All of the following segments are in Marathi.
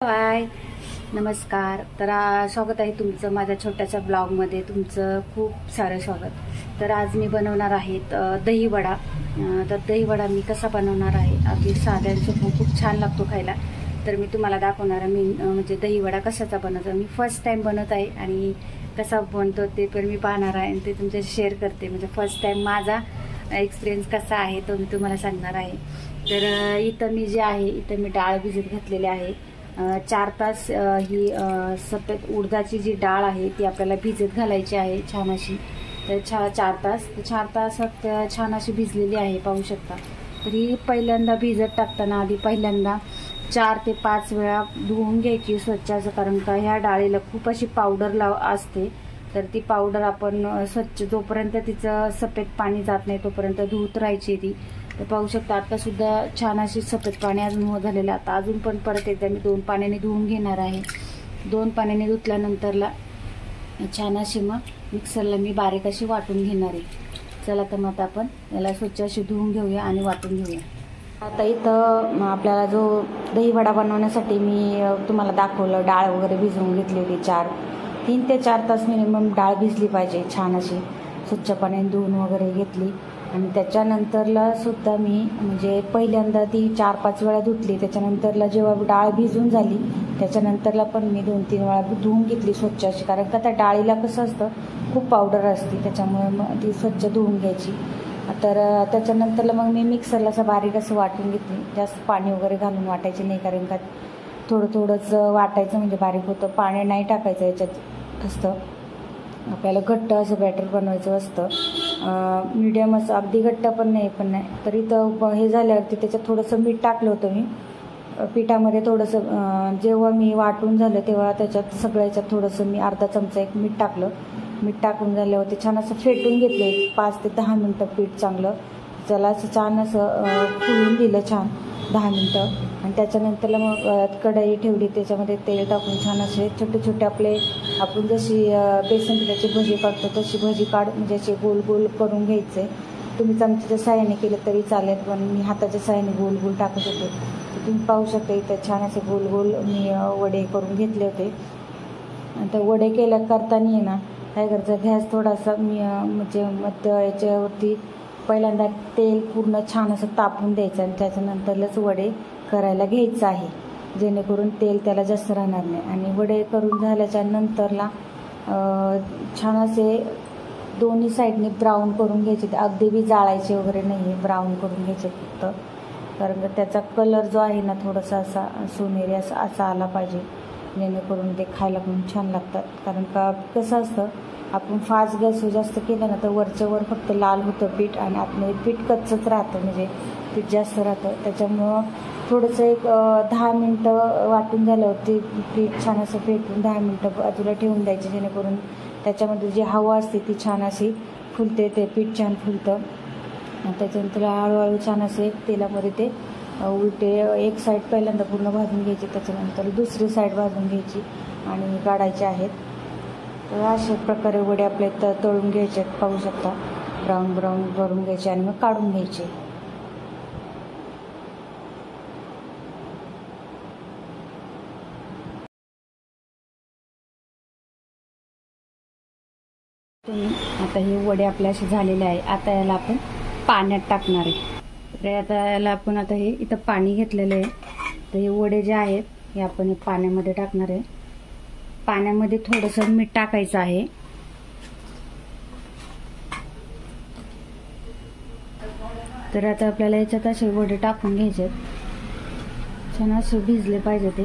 हाय, नमस्कार. तर स्वागत आहे तुमचं माझ्या छोट्याशा ब्लॉगमध्ये. तुमचं खूप सारं स्वागत. तर आज मी बनवणार आहे दहीवडा. तर दहीवडा मी कसा बनवणार आहे, अगदी साध्यांचं पण खूप छान लागतो खायला. तर मी तुम्हाला दाखवणार आहे. मी म्हणजे दहीवडा कशाचा बनवतो. मी फर्स्ट टाइम बनवत आहे आणि कसा बनतो ते पण मी पाहणार आहे आणि ते तुमच्याशी शेअर करते. म्हणजे फर्स्ट टाइम माझा एक्सपिरियन्स कसा आहे तो मी तुम्हाला सांगणार आहे. तर इथं मी जे आहे, इथं मी डाळ भिजत घातलेली आहे. 4 तास ही सफेद उडदाची जी डाळ आहे ती आपल्याला भिजत घालायची आहे छान अशी. तर 4 तासात छान अशी भिजलेली आहे, पाहू शकता. तरी पहिल्यांदा भिजत टाकताना आधी पहिल्यांदा 4 ते 5 वेळा धुवून घ्यायची स्वच्छ, असं. कारण का ह्या डाळीला खूप अशी पावडर असते. तर ती पावडर आपण स्वच्छ, जोपर्यंत तिचं सफेद पाणी जात नाही तोपर्यंत धुत राहायची ती. तर पाहू शकता आता सुद्धा छान अशी सफेद पाणी अजून झालेलं. आता अजून पण परत एकदा मी 2 पाण्याने धुवून घेणार आहे. 2 पाण्याने धुतल्यानंतरला छान अशी मग मिक्सरला मी बारीक अशी वाटून घेणार आहे. चला तर मग आपण याला स्वच्छ अशी धुवून घेऊया आणि वाटून घेऊया. आता इथं आपल्याला जो दहीवडा बनवण्यासाठी मी तुम्हाला दाखवलं, डाळ वगैरे भिजवून घेतली होती. 3 ते 4 तास मिनिमम डाळ भिजली पाहिजे छान अशी. स्वच्छ पाण्याने धुवून वगैरे घेतली आणि त्याच्यानंतरला सुद्धा मी म्हणजे पहिल्यांदा ती 4-5 वेळा धुतली. त्याच्यानंतरला जेव्हा डाळ भिजून झाली त्याच्यानंतरला पण मी 2-3 वेळा धुवून घेतली स्वच्छ अशी. कारण का त्या डाळीला कसं असतं, खूप पावडर असते, त्याच्यामुळे मग ती स्वच्छ धुवून घ्यायची. तर त्याच्यानंतरला मग मी मिक्सरला असं बारीक असं वाटून घेतली. जास्त पाणी वगैरे घालून वाटायचे नाही, कारण का थोडंच वाटायचं म्हणजे बारीक होतं. पाणी नाही टाकायचं याच्यात असतं. आपल्याला घट्ट असं बॅटर बनवायचं असतं. मीडियम असं, अगदी घट्ट पण नाही. तरी तर हे झाल्यावरती त्याच्यात थोडंसं मीठ टाकलं होतं मी पिठामध्ये. थोडंसं जेव्हा मी वाटून झालं तेव्हा त्याच्यात सगळ्याच्यात थोडंसं मी अर्धा चमचा एक मीठ टाकलं. मीठ टाकून झाल्यावरती छान असं फेटून घेतलं. 5 ते 10 मिनटं पीठ चांगलं त्याला असं छान असं फुलून दिलं छान 10 मिनटं. आणि त्याच्यानंतरला मग कढई ठेवली, त्याच्यामध्ये तेल टाकून छान असे छोटे आपले आपण जशी बेसन पिठाची भजी काढतो तशी भजी म्हणजे असे गोल गोल करून घ्यायचे. तुम्ही चमच्याच्या साहाय्याने केलं तरी चालेल, पण मी हाताच्या साहाय्याने गोल गोल टाकत होते. तर तुम्ही पाहू शकता इथं छान असे गोल गोल मी वडे करून घेतले होते. आणि त्या वडे करताना आहे ना, काय करायचं, गॅस थोडासा मी म्हणजे याच्यावरती पहिल्यांदा तेल पूर्ण छान असं तापून द्यायचं आणि त्याच्यानंतरच वडे करायला घ्यायचं आहे, जेणेकरून तेल त्याला जास्त राहणार नाही. आणि वडे करून झाल्याच्या नंतरला छान असे दोन्ही साईडने ब्राऊन करून घ्यायचे. अगदी बी जाळायचे वगैरे नाही आहे, ब्राऊन करून घ्यायचे फक्त. कारण त्याचा कलर जो आहे ना थोडासा असा सोनेरी असा आला पाहिजे, जेणेकरून ते खायला पण छान लागतात. कारण का कसं असतं, आपण फास्ट गॅस जास्त केलं ना तर वरच्यावर फक्त लाल होतं पीठ आणि आतमध्ये पीठ कच्चंच राहतं, म्हणजे पीठ जास्त राहतं. त्याच्यामुळं थोडंसं एक 10 मिनटं वाटून झाल्यावरती पीठ छान असं फेटून 10 मिनटं बाजूला ठेवून द्यायचे, जेणेकरून त्याच्यामध्ये जी हवा असते ती छान अशी फुलते, ते पीठ छान फुलतं. त्याच्यानंतर हळूहळू छान असे तेलामध्ये ते उलटे एक साईड पहिल्यांदा पूर्ण भाजून घ्यायची, त्याच्यानंतर दुसरी साईड भाजून घ्यायची आणि काढायचे आहेत. तर अशा प्रकारे वडे आपले तळून घ्यायचे आहेत, पाहू शकता. ब्राऊन करून घ्यायचे आणि मग काढून घ्यायचे. आता हे वडे आपले असे झालेले आहे. आता याला आपण पाण्यात टाकणार आहे. तर आता याला आपण आता हे इथं पाणी घेतलेलं आहे. तर हे वडे जे आहेत हे आपण पाण्यामध्ये टाकणार आहे. पाण्यामध्ये थोडंसं मीठ टाकायचं आहे. तर आता आपल्याला याच्यात असे वडे टाकून घ्यायचे, छान असे भिजले पाहिजे ते.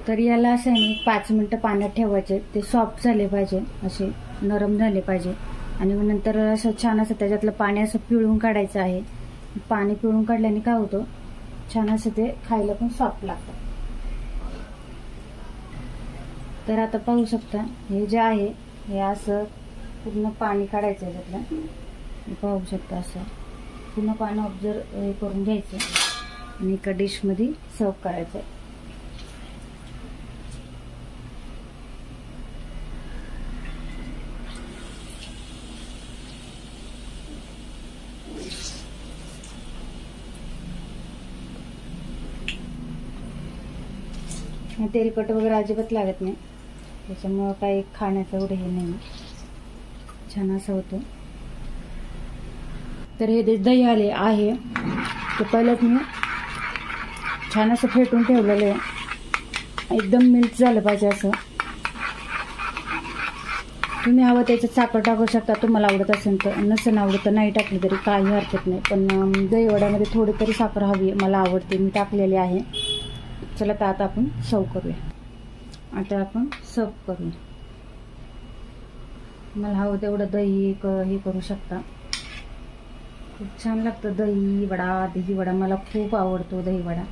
तर याला असं आहे 5 मिनटं पाण्यात ठेवायचे. ते सॉफ्ट झाले पाहिजे, असे नरम झाले पाहिजे. आणि मग नंतर असं छान असं त्याच्यातलं पाणी असं पिळून काढायचं आहे. पाणी पिळून काढल्याने काय होतं, छान असं ते खायला पण सॉफ्ट लागतं. तर आता पाहू शकता हे जे आहे हे असं पूर्ण पाणी काढायचं आहे त्यातलं. पाहू शकता असं पूर्ण पाणी ऑब्झर्व करून घ्यायचं आणि एका डिशमध्ये सर्व करायचं आहे. तेलकट वगैरे अजिबात लागत नाही, त्याच्यामुळं काही खाण्याचं एवढं हे नाही, छान असं होतं. तर हे जे दही आले आहे ते पहिलंच मी छान असं फेटून ठेवलेलं आहे, एकदम मिल्क झालं पाहिजे असं. तुम्ही हवं त्याच्यात साखर टाकू शकता, तुम्हाला आवडत असेल तर. नसेल आवडत तर नाही टाकली तरी काही हरकत नाही, पण दहीवड्यामध्ये थोडी तरी साखर हवी, मला आवडते, मी टाकलेली आहे. चला तर आता आपण सर्व करूया. आता आपण सर्व करूया. मला हवं तेवढं दही हे करू शकता. खूप छान लागतं दहीवडा मला खूप आवडतो दहीवडा.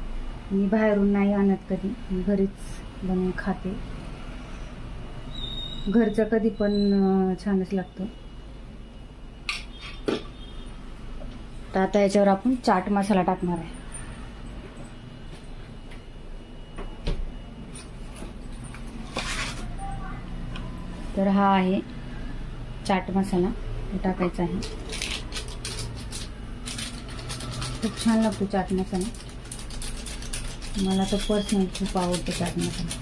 मी बाहेरून नाही आणत कधी, मी घरीच बनवून खाते. घरचं कधी पण छानच लागतं. तर आता याच्यावर आपण चाट मसाला टाकणार आहे. तर हा आहे चाट मसाला, हे टाकायचा आहे. खूप छान लागतो चाट मसाला, मला तर पर्सनली खूप आवडतो चाट मसाला.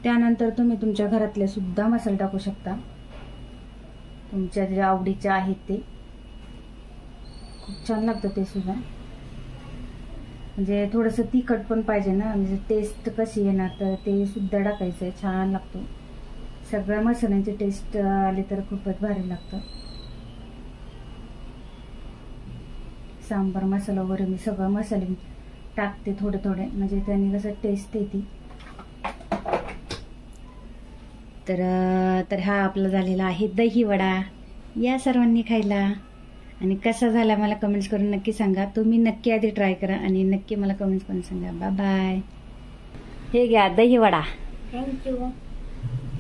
त्यानंतर तुम्ही तुमच्या घरातले सुद्धा मसाले टाकू शकता, तुमच्या जे आवडीचे आहेत ते. खूप छान लागतं ते सुद्धा. म्हणजे थोडंसं तिखट पण पाहिजे ना, म्हणजे टेस्ट कशी येणार, तर ते सुद्धा टाकायचं आहे, छान लागतो. सगळ्या मसाल्यांची टेस्ट आली तर खूपच भारी लागतं. सांबार मसाला वगैरे मी सगळं मसाले टाकते थोडे थोडे, म्हणजे त्याने कसं टेस्ट येते. तर हा आपला झालेला आहे दही वडा. या सर्वांनी खायला, आणि कसा झाला मला कमेंट्स करून नक्की सांगा. तुम्ही नक्की आधी ट्राय करा आणि नक्की मला कमेंट्स करून सांगा. Bye bye. हे घ्या दही वडा. थँक्यू.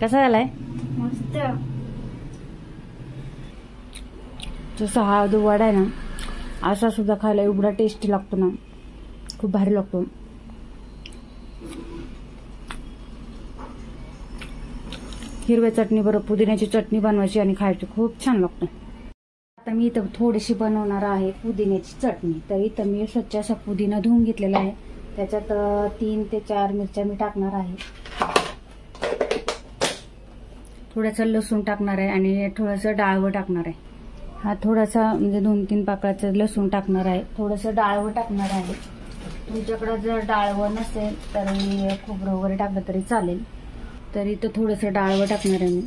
कसा झालाय? मस्त. जसा हा जो वडा आहे ना, असा सुद्धा खायला एवढा टेस्टी लागतो ना, खूप भारी लागतो. हिरव्या चटणी बरोबर पुदिन्याची चटणी बनवायची आणि खायची, खूप छान लागतं. आता मी इथं थोडीशी बनवणार आहे पुदिन्याची चटणी. तर इथं मी स्वच्छ असा पुदिना धुवून घेतलेला आहे, त्याच्यात 3 ते 4 मिरच्या मी टाकणार आहे, थोडंसं लसूण टाकणार आहे आणि थोडंसं डाळवं टाकणार आहे. हा थोडासा म्हणजे 2-3 पाकळ्याचं लसूण टाकणार आहे, थोडंसं डाळवं टाकणार आहे. तुमच्याकडं जर डाळवं नसेल तर खोबरं वगैरे टाकलं तरी चालेल. तर इथं थोडंसं डाळवं टाकणार आहे मी,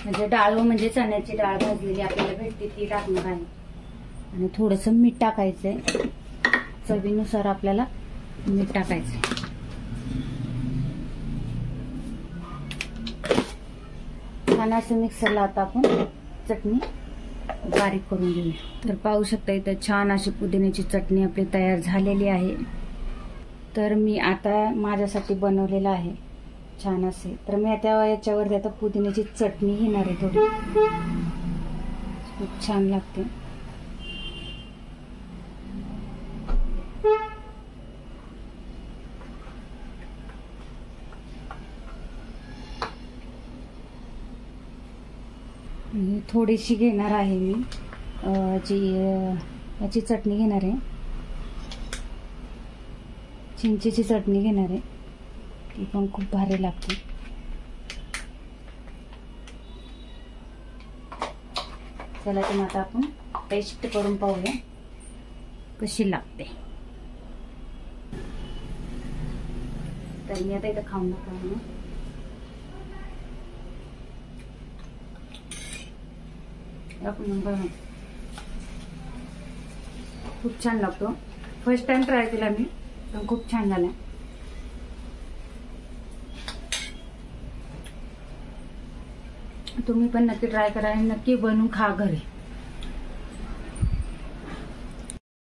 म्हणजे डाळवं म्हणजे चण्याची डाळ भाजलेली आपल्याला भेटते ती टाकणार आहे. आणि थोडंसं मीठ टाकायचंय, चवीनुसार आपल्याला मीठ टाकायचंय. छान असं मिक्सरला आता आपण चटणी बारीक करून घेऊया. तर पाहू शकता इथं छान अशी पुदिन्याची चटणी आपली तयार झालेली आहे. तर मी आता माझ्यासाठी बनवलेलं आहे छान असे. तर मी आता याच्यावरती आता पुदिन्याची चटणी घेणार आहे थोडी, खूप छान लागते. थोडीशी घेणार आहे मी याची चटणी घेणार आहे, चिंचेची चटणी घेणार आहे, ती पण खूप भारी लागते. चला तर आता आपण टेस्ट करून पाहूया कशी लागते. तर मी आता इथं खाऊन नका, खूप छान लागतो. फर्स्ट टाइम ट्राय केला मी, पण खूप छान झाला. तुम्ही पण नक्की ट्राय करा आणि नक्की बनवून खा घरी.